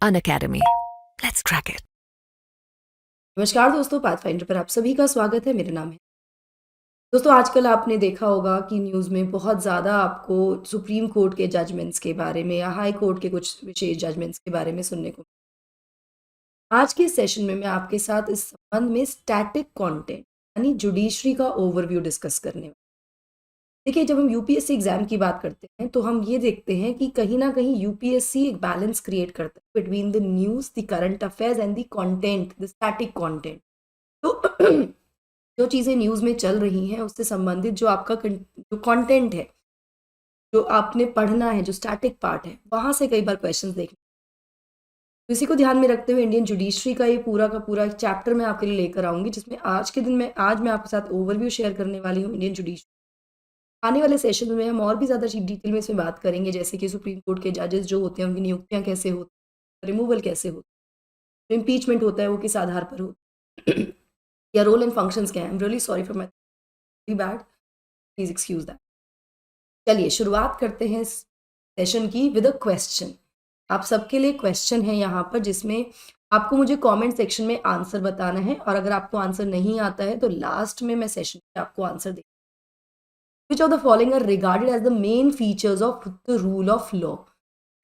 Unacademy. Let's crack it. नमस्कार दोस्तों, pathfinder पर आप सभी का स्वागत है। मेरा नाम है दोस्तों। आजकल आपने देखा होगा कि न्यूज़ में बहुत ज़्यादा आपको सुप्रीम कोर्ट के जजमेंट्स के बारे में या हाई कोर्ट के कुछ विशेष जजमेंट्स के बारे में सुनने को। आज के सेशन में मैं आपके साथ इस संबंध में स्टैटिक कंटेंट यानी जुडिशरी का ओवरव्यू डिस्कस करने वाली। देखिए, जब हम यूपीएससी एग्जाम की बात करते हैं तो हम ये देखते हैं कि कहीं ना कहीं यूपीएससी एक बैलेंस क्रिएट करता है between the news, the current affairs and the content, the static content. तो जो चीज़ें न्यूज़ में चल रही हैं उससे संबंधित जो आपका जो कंटेंट है, जो आपने पढ़ना है, जो स्टैटिक पार्ट है, वहाँ से कई बार क्वेश्चंस देखने। तो इसी को ध्यान में रखते हुए इंडियन जुडिशरी का ये पूरा का पूरा एक चैप्टर मैं आपके लिए लेकर आऊँगी, जिसमें आज मैं आपके साथ ओवरव्यू शेयर करने वाली हूँ इंडियन जुडिशरी। आने वाले सेशन में हम और भी ज़्यादा डिटेल में इसमें बात करेंगे, जैसे कि सुप्रीम कोर्ट के जजेस जो होते हैं उनकी नियुक्तियाँ कैसे होती हैं, रिमूवल कैसे होती है, इम्पीचमेंट होता है वो किस आधार पर होता है या रोल एंड फंक्शंस क्या है। I am really sorry for my bad, please excuse that. चलिए शुरुआत करते हैं इस सेशन की विद अ क्वेश्चन। आप सबके लिए क्वेश्चन है यहाँ पर, जिसमें आपको मुझे कमेंट सेक्शन में आंसर बताना है, और अगर आपको आंसर नहीं आता है तो लास्ट में मैं सेशन में आपको आंसर दे। Which of the following are regarded as the main features of the rule of law.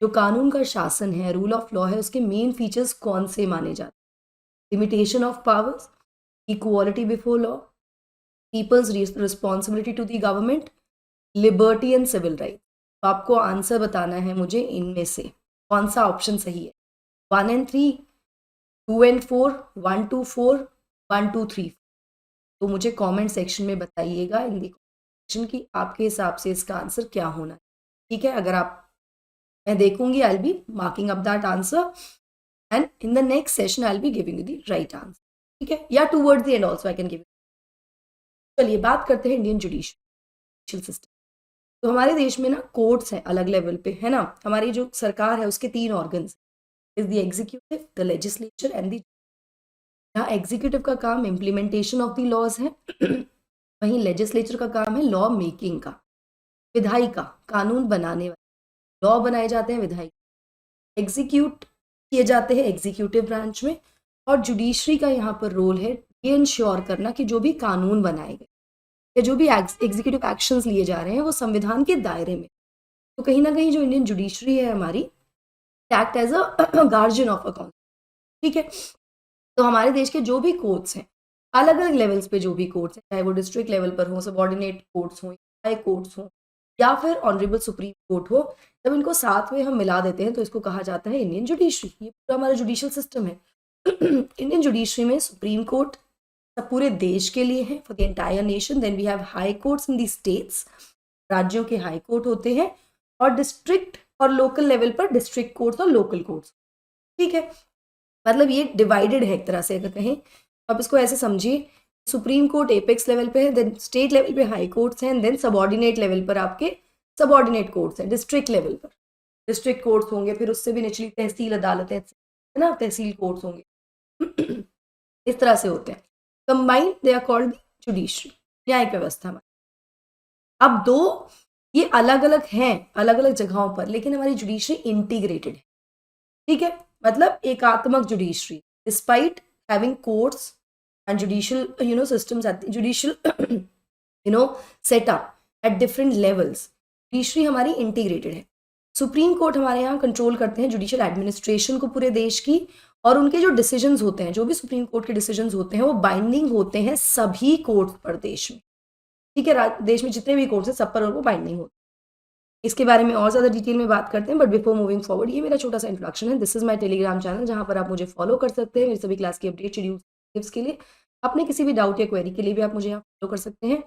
जो कानून का शासन है, रूल ऑफ लॉ है, उसके मेन फीचर्स कौन से माने जाते हैं? Limitation of powers, equality before law, people's responsibility to the government, liberty and civil right. तो आपको आंसर बताना है मुझे इनमें से कौन सा ऑप्शन सही है। 1 and 3, 2 and 4, 1 to 4, 1 to 3। तो मुझे कमेंट सेक्शन में बताइएगा इन दी क्वेश्चन की आपके हिसाब से इसका आंसर क्या होना है। ठीक है, अगर आप, मैं देखूंगी, I will be marking up that answer and in the next session I will be giving you the right answer. ठीक है, या towards the end also I can give. चलिए बात करते हैं इंडियन जुडिशियल सिस्टम। तो हमारे देश में ना कोर्ट्स हैं अलग लेवल पे, है ना। हमारी जो सरकार है उसके 3 organs, is the executive, the legislature and the. यहाँ एग्जीक्यूटिव का काम इम्प्लीमेंटेशन ऑफ द लॉज है वहीं लेजिस्लेचर का काम है लॉ मेकिंग का, विधायी का, कानून बनाने वाले लॉ बनाए जाते हैं विधायी, एग्जीक्यूट किए जाते हैं एग्जीक्यूटिव ब्रांच में। और जुडिशरी का यहाँ पर रोल है ये इंश्योर करना कि जो भी कानून बनाए गए या जो भी एग्जीक्यूटिव एक्शंस लिए जा रहे हैं वो संविधान के दायरे में। तो कहीं ना कहीं जो इंडियन जुडिशरी है हमारी, act as a guardian of a कानून। ठीक है, तो हमारे देश के जो भी कोर्ट्स हैं, अलग अलग लेवल्स पे जो भी कोर्ट्स हैं, चाहे वो डिस्ट्रिक्ट लेवल पर हो, सबऑर्डिनेट कोर्ट्स हो, हाई कोर्ट्स हो, या फिर ऑनरेबल सुप्रीम कोर्ट हो, जब इनको साथ में हम मिला देते हैं तो इसको कहा जाता है इंडियन जुडिशरी। ये पूरा हमारा जुडिशियल सिस्टम है। इंडियन जुडिशरी में सुप्रीम कोर्ट पूरे देश के लिए है, for the entire nation. Then we have high courts in the states, राज्यों के हाई कोर्ट होते हैं, और डिस्ट्रिक्ट और लोकल लेवल पर डिस्ट्रिक्ट कोर्ट्स और लोकल कोर्ट्स। ठीक है, मतलब ये डिवाइडेड है एक तरह से, अगर कहें आप इसको ऐसे समझिए। सुप्रीम कोर्ट एपेक्स लेवल पे है, देन स्टेट लेवल पे हाई कोर्ट्स हैं, देन सबऑर्डिनेट लेवल पर आपके सबऑर्डिनेट कोर्ट्स हैं। डिस्ट्रिक्ट लेवल पर डिस्ट्रिक्ट कोर्ट्स होंगे, फिर उससे भी निचली तहसील अदालतें, है ना, तहसील कोर्ट्स होंगे। इस तरह से होते हैं। Combined they are called judiciary, न्यायिक व्यवस्था में। अब दो ये अलग अलग हैं अलग अलग जगहों पर, लेकिन हमारी जुडिशरी इंटीग्रेटेड है। ठीक है, मतलब एकात्मक judiciary, despite having courts and judicial systems at judicial setup at different levels, judiciary हमारी इंटीग्रेटेड है। सुप्रीम कोर्ट हमारे यहाँ कंट्रोल करते हैं जुडिशियल एडमिनिस्ट्रेशन को पूरे देश की, और उनके जो डिसीजंस होते हैं, जो भी सुप्रीम कोर्ट के डिसीजंस होते हैं, वो बाइंडिंग होते हैं सभी कोर्ट पर देश में। ठीक है, देश में जितने भी कोर्ट्स हैं सब पर उनको बाइंडिंग होती है। इसके बारे में और ज़्यादा डिटेल में बात करते हैं, बट बिफोर मूविंग फॉरवर्ड, ये मेरा छोटा सा इंट्रोडक्शन है। This is my Telegram channel, जहाँ पर आप मुझे फॉलो कर सकते हैं मेरी सभी क्लास की अपडेट, शेड्यूल, टिप्स के लिए। अपने किसी भी डाउट या क्वेरी के लिए भी आप मुझे यहाँ फॉलो कर सकते हैं।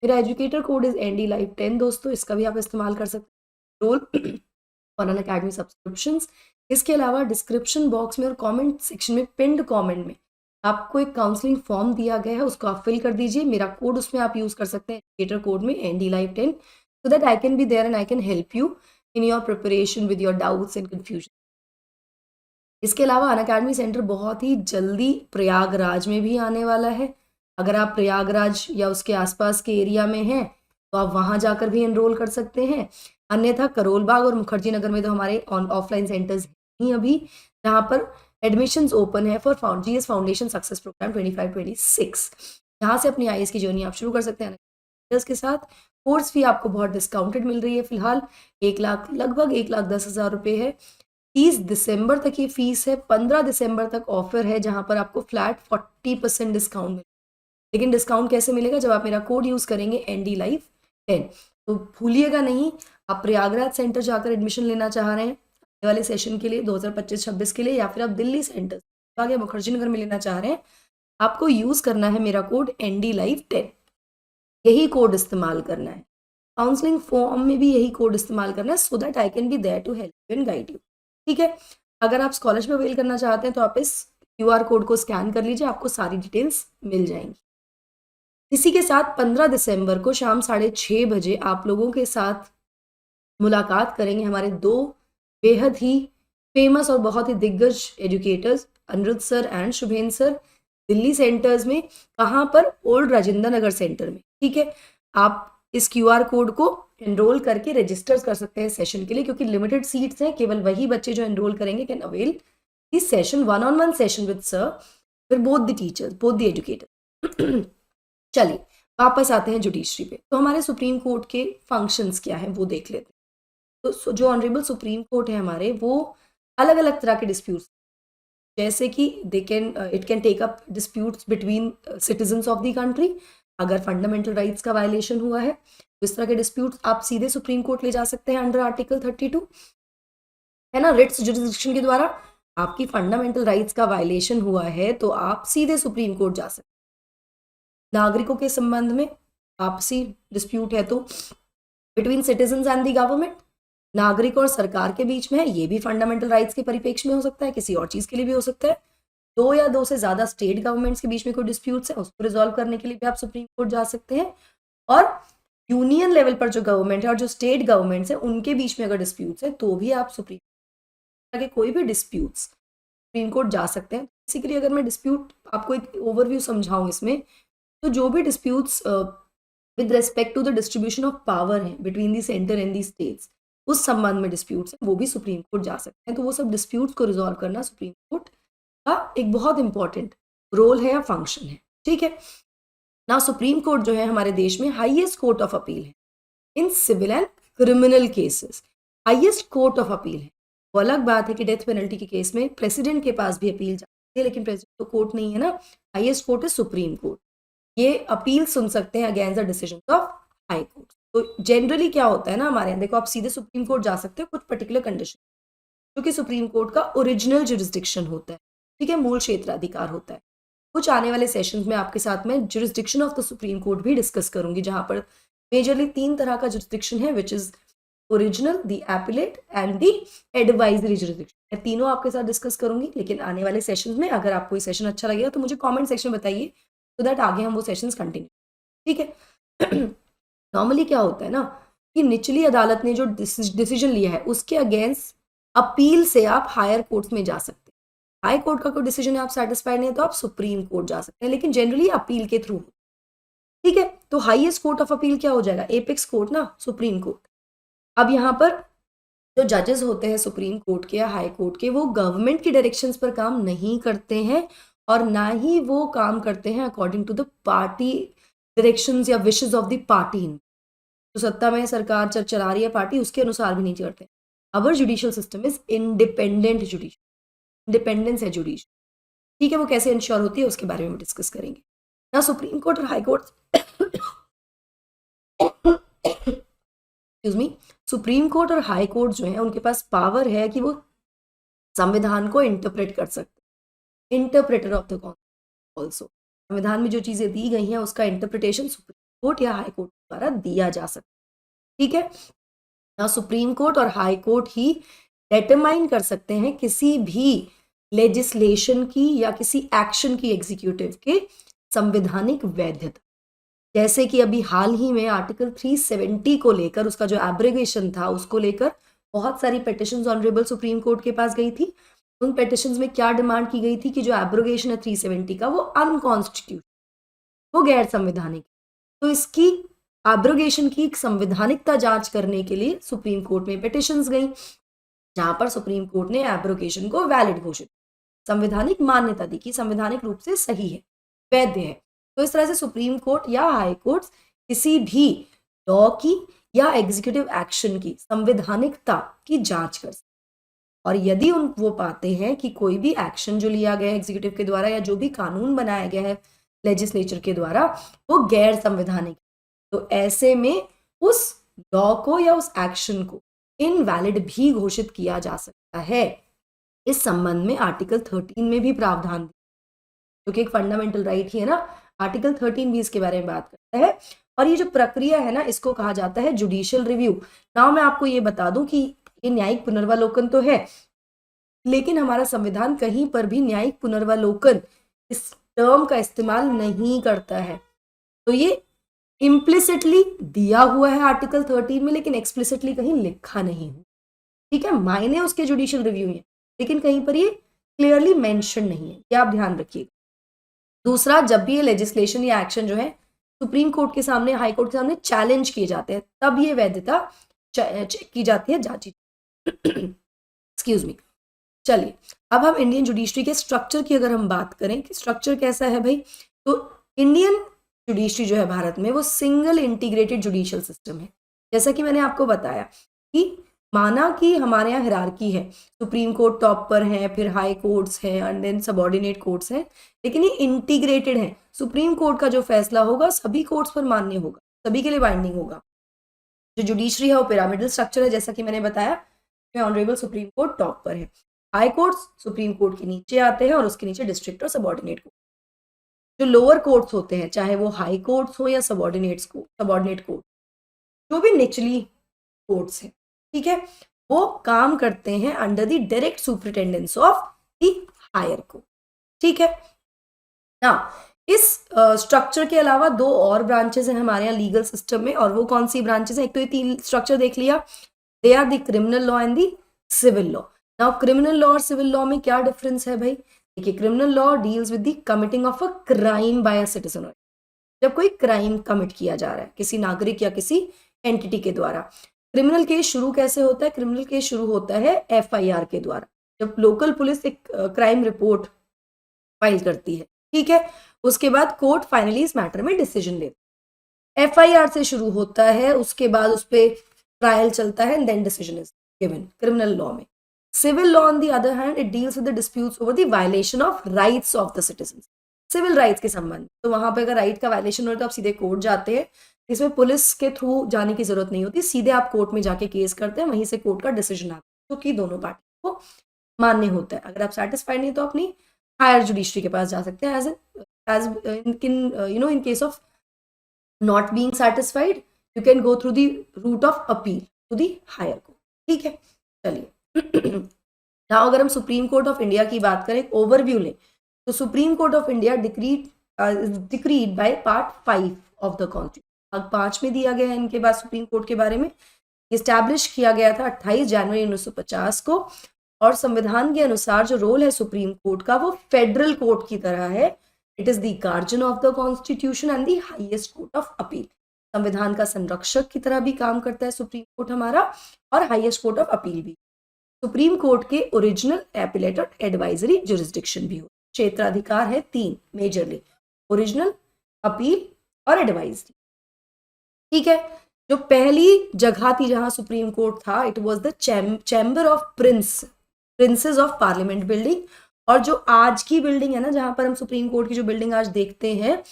मेरा educator code is ND Live 10 दोस्तों, इसका भी आप इस्तेमाल कर सकते हैं। रोल और अनअकैडमी सब्सक्रिप्शंस। इसके अलावा डिस्क्रिप्शन बॉक्स में और कमेंट सेक्शन में, पिंड कमेंट में आपको एक काउंसलिंग फॉर्म दिया गया है, उसको आप फिल कर दीजिए। मेरा कोड उसमें आप यूज़ कर सकते हैं, एजुकेटर कोड में ND Live 10, so that I can be there and I can help you in your preparation with your doubts and confusion। इसके अलावा अनअकैडमी सेंटर बहुत ही जल्दी प्रयागराज में भी आने वाला है। अगर आप प्रयागराज या उसके आसपास के एरिया में हैं तो आप वहाँ जाकर भी एनरोल कर सकते हैं। अन्यथा करोल बाग और मुखर्जी नगर में तो हमारे ऑफलाइन सेंटर्स नहीं अभी, जहाँ पर एडमिशंस ओपन है for GS foundation success programme 25-26, यहाँ से अपनी आईएएस की जर्नी आप शुरू कर सकते हैं के साथ। कोर्स फी आपको बहुत डिस्काउंटेड मिल रही है फिलहाल, 1 लाख लगभग 1,10,000 रुपये है। 30 दिसंबर तक ये फीस है, 15 दिसंबर तक ऑफर है जहाँ पर आपको फ्लैट 40% डिस्काउंट मिलेगा। लेकिन डिस्काउंट कैसे मिलेगा? जब आप मेरा कोड यूज़ करेंगे ND Live 10। तो भूलिएगा नहीं, आप प्रयागराज सेंटर जाकर एडमिशन लेना चाह रहे हैं आने वाले सेशन के लिए 2025-26 के लिए, या फिर आप दिल्ली सेंटर या मुखर्जी नगर में लेना चाह रहे हैं, आपको यूज़ करना है मेरा कोड ND Live 10। यही कोड इस्तेमाल करना है, काउंसलिंग फॉर्म में भी यही कोड इस्तेमाल करना है, so that I can be there to help you and guide you. ठीक है, अगर आप स्कॉलरशिप अवेल करना चाहते हैं तो आप इस QR कोड को स्कैन कर लीजिए, आपको सारी डिटेल्स मिल जाएंगी। इसी के साथ 15 दिसंबर को शाम 6:30 बजे आप लोगों के साथ मुलाकात करेंगे हमारे 2 बेहद ही फेमस और बहुत ही दिग्गज educators, Anirudh sir and Shubhen sir, Delhi centres में। कहाँ पर? ओल्ड राजेंद्र नगर सेंटर में। ठीक है, आप इस QR कोड को एनरोल करके रजिस्टर कर सकते हैं सेशन के लिए, क्योंकि लिमिटेड सीट्स हैं, केवल वही बच्चे जो एनरोल करेंगे can avail this session, 1-on-1 session with sir, फिर both the teachers, both the educator. चलिए वापस आते हैं जुडिशरी पे। तो हमारे सुप्रीम कोर्ट के फंक्शंस क्या हैं वो देख लेते हैं। तो जो ऑनरेबल सुप्रीम कोर्ट है हमारे, वो अलग अलग तरह के डिस्प्यूट्स, जैसे कि it can take up disputes between citizens of the country. अगर फंडामेंटल राइट्स का वायलेशन हुआ है तो इस तरह के डिस्प्यूट्स आप सीधे सुप्रीम कोर्ट ले जा सकते हैं अंडर आर्टिकल 32, है ना। रिट्स जुरिसडिक्शन के द्वारा आपकी फंडामेंटल राइट्स का वायलेशन हुआ है तो आप सीधे सुप्रीम कोर्ट जा सकते हैं। नागरिकों के संबंध में आपसी डिस्प्यूट है तो between citizens and the government, नागरिक और सरकार के बीच में है, ये भी फंडामेंटल राइट्स के परिप्रेक्ष्य में हो सकता है, किसी और चीज के लिए भी हो सकता है। 2 या 2 से ज्यादा स्टेट गवर्नमेंट्स के बीच में कोई डिस्प्यूट्स है, उसको रिजॉल्व करने के लिए भी आप सुप्रीम कोर्ट जा सकते हैं। और यूनियन लेवल पर जो गवर्नमेंट है और जो स्टेट गवर्नमेंट्स है उनके बीच में अगर डिस्प्यूट्स है तो भी आप सुप्रीम के कोई भी डिस्प्यूट्स सुप्रीम कोर्ट जा सकते हैं। बेसिकली अगर मैं डिस्प्यूट आपको एक ओवरव्यू समझाऊं इसमें, तो जो भी disputes with respect to the distribution of power है between the centre and the states, उस संबंध में डिस्प्यूट्स हैं, वो भी सुप्रीम कोर्ट जा सकते हैं। तो वो सब डिस्प्यूट्स को रिजॉल्व करना सुप्रीम कोर्ट का एक बहुत इंपॉर्टेंट रोल है या फंक्शन है। ठीक है ना, सुप्रीम कोर्ट जो है हमारे देश में हाईएस्ट कोर्ट ऑफ अपील है in civil and criminal cases. Highest court of appeal है। वो अलग बात है कि डेथ पेनल्टी के केस में प्रेसिडेंट के पास भी अपील जाती है, लेकिन प्रेसिडेंट तो कोर्ट नहीं है ना, हाईएस्ट कोर्ट है सुप्रीम कोर्ट। ये अपील सुन सकते हैं against the decision of high court. तो जनरली क्या होता है ना हमारे यहाँ, देखो आप सीधे सुप्रीम कोर्ट जा सकते हो कुछ पर्टिकुलर कंडीशन, क्योंकि सुप्रीम कोर्ट का ओरिजिनल जुरिस्डिक्शन होता है, ठीक है, मूल क्षेत्राधिकार होता है। कुछ आने वाले सेशंस में आपके साथ में jurisdiction of the supreme court भी डिस्कस करूंगी, जहां पर मेजरली 3 तरह का जुरिस्डिक्शन है, which is original, the appellate and the advisory jurisdiction. मैं तीनों आपके साथ डिस्कस करूंगी, लेकिन आने वाले सेशंस में अगर आपको ये सेशन अच्छा लगेगा तो मुझे कमेंट सेक्शन में बताइए, सो दैट आगे हम वो सेशंस कंटिन्यू। ठीक है। नॉर्मली क्या होता है ना कि निचली अदालत ने जो डिसीजन लिया है उसके अगेंस्ट अपील से आप हायर कोर्ट्स में जा सकते हैं। हाई कोर्ट का कोई डिसीजन है, आप सेटिस्फाइड नहीं है तो आप सुप्रीम कोर्ट जा सकते हैं, लेकिन जनरली अपील के थ्रू। ठीक है, तो हाईएस्ट कोर्ट ऑफ अपील क्या हो जाएगा? एपेक्स कोर्ट ना, सुप्रीम कोर्ट। अब यहाँ पर जो जजेस होते हैं सुप्रीम कोर्ट के या हाई कोर्ट के, वो गवर्नमेंट की डायरेक्शंस पर काम नहीं करते हैं और ना ही वो काम करते हैं according to the party directions या विशेस ऑफ द पार्टी। तो सत्ता में सरकार चला रही है पार्टी, उसके अनुसार भी नहीं करते। Our judicial system is independent judicial, independence है जुडिशियल। ठीक है, वो कैसे इंश्योर होती है उसके बारे में डिस्कस करेंगे ना। सुप्रीम कोर्ट और high court excuse me, supreme court और हाई कोर्ट जो है उनके पास पावर है कि वो संविधान को इंटरप्रेट कर सकते हैं, interpreter of the constitution also. संविधान में जो चीजें दी गई हैं उसका इंटरप्रिटेशन सुप्रीम कोर्ट या हाई कोर्ट द्वारा दिया जा सकता है। ठीक है ना, सुप्रीम कोर्ट और हाई कोर्ट ही डिटरमाइन कर सकते हैं किसी भी लेजिस्लेशन की या किसी एक्शन की एग्जीक्यूटिव के संवैधानिक वैधता। जैसे कि अभी हाल ही में आर्टिकल 370 को लेकर, उसका जो एब्रोगेशन था उसको लेकर बहुत सारी पिटिशंस ऑनरेबल सुप्रीम कोर्ट के पास गई थी। उन पिटिशंस में क्या डिमांड की गई थी कि जो एब्रोगेशन है 370 का वो अनकॉन्स्टिट्यूशनल, वो गैर संवैधानिक। तो इसकी एब्रोगेशन की संवैधानिकता जांच करने के लिए सुप्रीम कोर्ट में पिटिशंस गई। जहां पर सुप्रीम कोर्ट ने एब्रोगेशन को वैलिड घोषित, संवैधानिक मान्यता दी कि संवैधानिक रूप से सही है, वैध है। तो इस तरह से सुप्रीम कोर्ट या हाई कोर्ट किसी भी लॉ की या एग्जीक्यूटिव एक्शन की संवैधानिकता की जांच कर सकते, और यदि उन वो पाते हैं कि कोई भी एक्शन जो लिया गया है एग्जीक्यूटिव के द्वारा या जो भी कानून बनाया गया है लेजिस्लेचर के द्वारा वो गैर संवैधानिक, तो ऐसे में उस लॉ को या उस एक्शन को इनवैलिड भी घोषित किया जा सकता है। इस संबंध में आर्टिकल 13 में भी प्रावधान दिया, जो कि एक फंडामेंटल राइट ही है ना। आर्टिकल 13 भी इसके बारे में बात करता है, और ये जो प्रक्रिया है ना इसको कहा जाता है जुडिशियल रिव्यू। नाउ मैं आपको ये बता दूं कि ये न्यायिक पुनर्वालोकन तो है, लेकिन हमारा संविधान कहीं पर भी न्यायिक पुनर्वालोकन इस टर्म का इस्तेमाल नहीं करता है। तो ये इम्प्लिसिटली दिया हुआ है आर्टिकल 13 में, लेकिन एक्सप्लिसिटली कहीं लिखा नहीं है। ठीक है, मायने उसके जुडिशियल रिव्यू हैं, लेकिन कहीं पर ये क्लियरली मेंशन नहीं है, ये आप ध्यान रखिएगा। दूसरा, जब भी ये लेजिस्लेशन या एक्शन जो है सुप्रीम कोर्ट के सामने, हाई कोर्ट के सामने चैलेंज किए जाते हैं, तब ये वैधता चेक की जाती है, जांची एक्सक्यूज मी। चलिए, अब हम इंडियन जुडिशरी के स्ट्रक्चर की अगर हम बात करें कि स्ट्रक्चर कैसा है भाई, तो इंडियन जुडिशरी जो है भारत में वो सिंगल इंटीग्रेटेड जुडिशियल सिस्टम है। जैसा कि मैंने आपको बताया कि माना कि हमारे यहाँ हिरार्की है, सुप्रीम कोर्ट टॉप पर है, फिर हाई कोर्ट्स हैं एंड देन सबऑर्डिनेट कोर्ट्स हैं, लेकिन ये इंटीग्रेटेड है। सुप्रीम कोर्ट का जो फैसला होगा सभी कोर्ट्स पर मान्य होगा, सभी के लिए बाइंडिंग होगा। जो जुडिशरी है वो पिरामिडल स्ट्रक्चर है, जैसा कि मैंने बताया, ऑनरेबल सुप्रीम कोर्ट टॉप पर है, हाई कोर्ट्स सुप्रीम कोर्ट के नीचे आते हैं और उसके नीचे डिस्ट्रिक्ट और सबऑर्डिनेट कोर्ट। जो लोअर कोर्ट्स होते हैं, चाहे वो हाई कोर्ट्स हो या सबऑर्डिनेट कोर्ट, जो भी निचली कोर्ट्स हैं, ठीक है, वो काम करते हैं under the direct superintendence of the higher court. ठीक है ना। इस स्ट्रक्चर के अलावा दो और ब्रांचेस हैं हमारे यहाँ लीगल सिस्टम में, और वो कौन सी ब्रांचेस हैं? एक तो ये तीन स्ट्रक्चर देख लिया, they are the criminal law and the civil law. Now criminal law और सिविल लॉ में क्या डिफरेंस है भाई? देखिए, criminal law deals with the committing of a crime by a citizen. जब कोई क्राइम कमिट किया जा रहा है किसी नागरिक या किसी एंटिटी के द्वारा, क्रिमिनल केस शुरू कैसे होता है? क्रिमिनल केस शुरू होता है एफआईआर के द्वारा, जब लोकल पुलिस एक क्राइम रिपोर्ट फाइल करती है, ठीक है, उसके बाद कोर्ट फाइनली इस मैटर में डिसीजन लेता है। एफआईआर से शुरू होता है, उसके बाद उस पर ट्रायल चलता है and then decision is given criminal law में। Civil law on the other hand, it deals with the disputes over the violation of rights of the citizen, civil rights के संबंध। तो वहां पे अगर राइट का वायलेशन हो तो आप सीधे कोर्ट जाते हैं, इसमें पुलिस के थ्रू जाने की जरूरत नहीं होती, सीधे आप कोर्ट में जाके केस करते हैं, वहीं से कोर्ट का डिसीजन आता है, जो कि दोनों पार्टी को मान्य होता है। अगर आप सेटिस्फाइड नहीं तो अपनी हायर जुडिशरी के पास जा सकते हैं, in case of not being satisfied you can go through the route of appeal to the higher court। ठीक है, चलिए now अगर हम सुप्रीम कोर्ट ऑफ इंडिया की बात करें, ओवरव्यू लें, तो supreme court of India decreed by part 5 of the constitution, भाग 5 में दिया गया है इनके बाद सुप्रीम कोर्ट के बारे में। इस्टेब्लिश किया गया था 28 जनवरी 1950 को, और संविधान के अनुसार जो रोल है सुप्रीम कोर्ट का वो फेडरल कोर्ट की तरह है। It is the guardian of the constitution and the highest court of appeal. संविधान का संरक्षक की तरह भी काम करता है सुप्रीम कोर्ट हमारा, और हाईएस्ट कोर्ट ऑफ अपील भी। सुप्रीम कोर्ट के ओरिजिनल, एपिलेट और एडवाइजरी जुरिस्डिक्शन भी हो, क्षेत्राधिकार है 3 मेजरली, ओरिजिनल, अपील और एडवाइजरी। ठीक है, जो पहली जगह थी जहां सुप्रीम कोर्ट था, it was the chamber of princess of parliament building. और जो आज की बिल्डिंग है ना, जहां पर हम सुप्रीम कोर्ट की जो बिल्डिंग आज देखते हैं,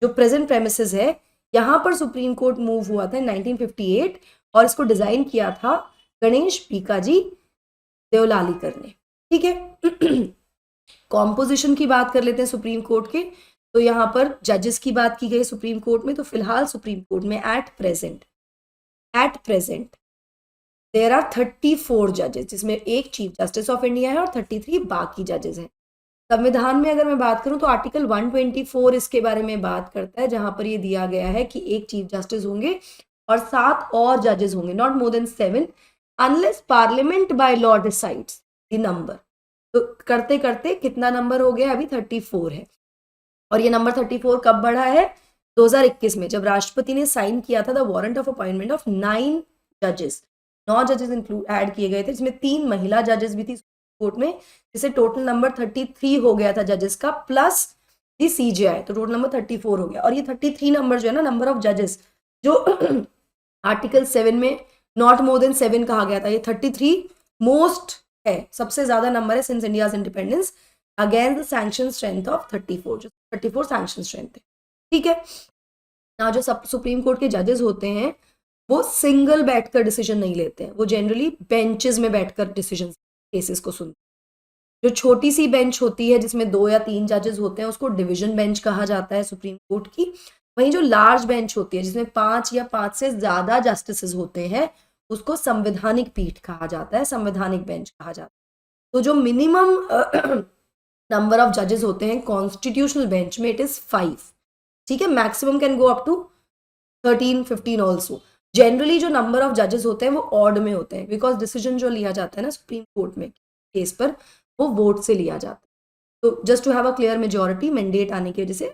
जो प्रेजेंट प्रेमिसेस है, यहाँ पर सुप्रीम कोर्ट मूव हुआ था 1958, और इसको डिजाइन किया था गणेश पीकाजी देवलालीकर ने। ठीक है, कॉम्पोजिशन की बात कर लेते हैं सुप्रीम कोर्ट के, तो यहाँ पर जजेस की बात की गई सुप्रीम कोर्ट में, तो फिलहाल सुप्रीम कोर्ट में एट प्रेजेंट देयर आर 34 जजेस, जिसमें एक चीफ जस्टिस ऑफ इंडिया है और 33 बाकी जजेस हैं। संविधान में अगर मैं बात करूं तो आर्टिकल 124 इसके बारे में बात करता है, जहां पर ये दिया गया है कि एक चीफ जस्टिस होंगे और 7 और जजेस होंगे, not more than 7, unless parliament by law decides the number. तो करते करते कितना नंबर हो गया? अभी 34 है, और ये नंबर 34 कब बढ़ा है? 2021 में, जब राष्ट्रपति ने साइन किया था the warrant of appointment of 9 जजेस, 9 जजेस इंक्लूड ऐड किए गए थे, जिसमें 3 महिला जजेस भी थी कोर्ट में, जिससे टोटल नंबर 33 हो गया था जजेस का, प्लस दी सीजीआई, तो टोटल नंबर 34 हो गया। और ये 33 नंबर जो है ना, नंबर ऑफ जजेस, जो आर्टिकल 7 में नॉट मोर देन 7 कहा गया था, ये 33 मोस्ट है, सबसे ज्यादा नंबर है since India's independence, against the sanction strength of 34, जो 34 सैंक्शन स्ट्रेंथ है। ठीक है ना, जो सुप्रीम कोर्ट के जजेस होते हैं वो सिंगल बैठकर डिसीजन नहीं लेते हैं, वो जनरली बेंचेस में बैठकर डिसीजन केसेस को सुनते हैं। जो छोटी सी बेंच होती है जिसमें 2 या 3 जजेस होते हैं, उसको डिवीजन बेंच कहा जाता है सुप्रीम कोर्ट की। वहीं जो लार्ज बेंच होती है जिसमें 5 या 5 से ज्यादा जस्टिस होते हैं, उसको संवैधानिक पीठ कहा जाता है, संवैधानिक बेंच कहा जाता है। तो जो मिनिमम नंबर ऑफ जजेस होते हैं कॉन्स्टिट्यूशनल बेंच में, इट इज 5। ठीक है, maximum can go up to 13, 15 also. Generally जो नंबर ऑफ जजेस होते हैं वो ऑड में होते हैं, बिकॉज डिसीजन जो लिया जाता है ना सुप्रीम कोर्ट में केस पर, वो वोट से लिया जाता है। तो just to have a clear majority mandate आने की वजह से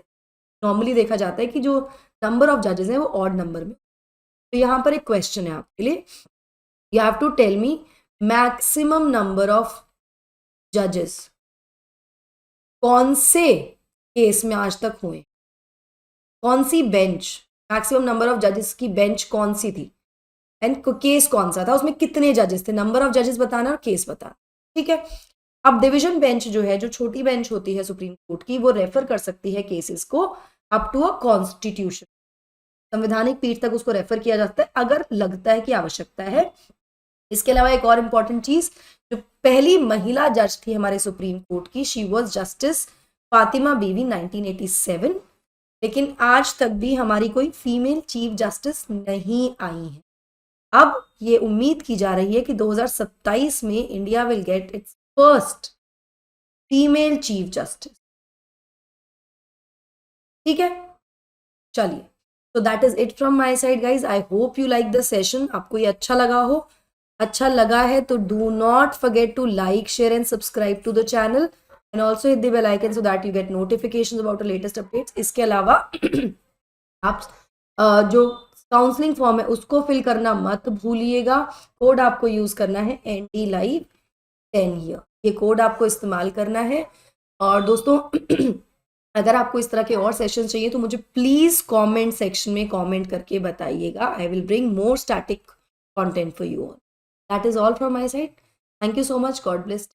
नॉर्मली देखा जाता है कि जो नंबर ऑफ जजेस हैं वो ऑड नंबर में। तो यहाँ पर एक क्वेश्चन है आपके लिए, you have to tell me maximum number of जजेस कौन से केस में आज तक हुए, कौन सी बेंच, मैक्सिमम नंबर ऑफ जजेस की बेंच कौन सी थी, एंड केस कौन सा था, उसमें कितने जजेस थे, नंबर ऑफ जजेस बताना और केस बताना। ठीक है, अब डिवीजन बेंच जो है, जो छोटी बेंच होती है सुप्रीम कोर्ट की, वो रेफर कर सकती है केसेस को अप टू अ कॉन्स्टिट्यूशन, संवैधानिक पीठ तक उसको रेफर किया जाता है अगर लगता है कि आवश्यकता है। इसके अलावा एक और इम्पॉर्टेंट चीज, जो पहली महिला जज थी हमारे सुप्रीम कोर्ट की, शी वॉज जस्टिस फातिमा बीवी 1987, लेकिन आज तक भी हमारी कोई फीमेल चीफ जस्टिस नहीं आई है। अब ये उम्मीद की जा रही है कि 2027 में India will get its first female chief justice. ठीक है, चलिए, तो that is it from my side guys. I hope you like the session, आपको ये अच्छा लगा हो। अच्छा लगा है तो do not forget to like, share and subscribe to the channel, and also hit the bell icon so that you get notifications about the latest updates. इसके अलावा आप जो काउंसलिंग फॉर्म है उसको फिल करना मत भूलिएगा। कोड आपको यूज करना है ND Live 10 ईयर, ये कोड आपको इस्तेमाल करना है। और दोस्तों अगर आपको इस तरह के और सेशन चाहिए तो मुझे प्लीज कमेंट सेक्शन में कमेंट करके बताइएगा। I will bring more static content for you all. That is all from my side. Thank you so much, God bless.